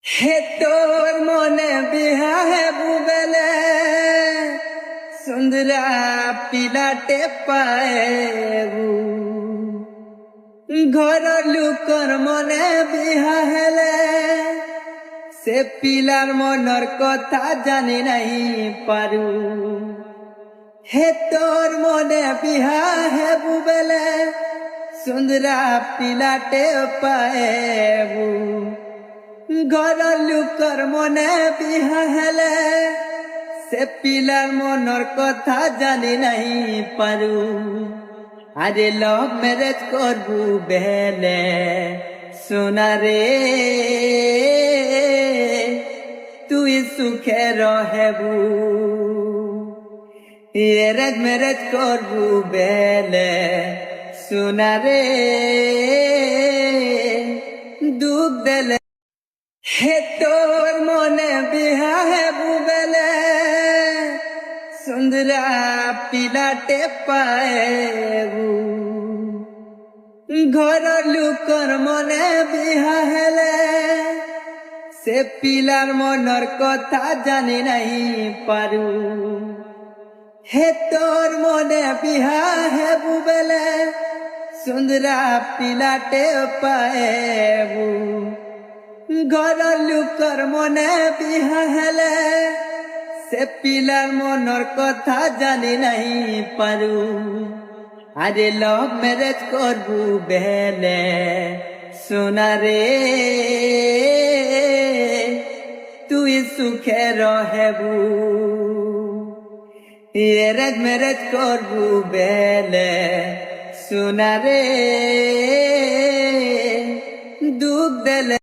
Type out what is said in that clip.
হে তোর মনে বিহা হে বুবেলে সুন্দরা পিলাটে পায়েবু ঘর লুকর মনে বিহা হেলে সে পিলার মনর কথা জানি নাই পারু। হে তোর মনে বিহা হে বুবেলে সুন্দরা পিলাটে পায়েবু ঘর লুকর মনে বিহা হেলে সে পিলার মনর কথা জানি নাই পারু। আরে লভ ম্যারেজ করবু বেলে সোনারে তুই সুখে রহেবু। এরেজ ম্যারেজ করবু বেলে সোনারে দুঃখ দেলে। হে তোর মনে বিহা হে বুবেলে সুন্দরা পিলাটে পায়েবু ঘর লুকর মনে বিহা হেলে সে পিলার মনর কথা জানি নাই পারু। হে তোর মনে বিহা হে বুবেলে সুন্দরা পিলাটে পায়েবু ঘর লুকর মনে বিহা হেলে সে পিলার মনর কথা জানি নাই পারু। আরে লভ ম্যারেজ করবু বেলে সোনারে তুই সুখে রহেবু। এরেজ ম্যারেজ করবু বেলে সোনারে দুঃখ দেলে।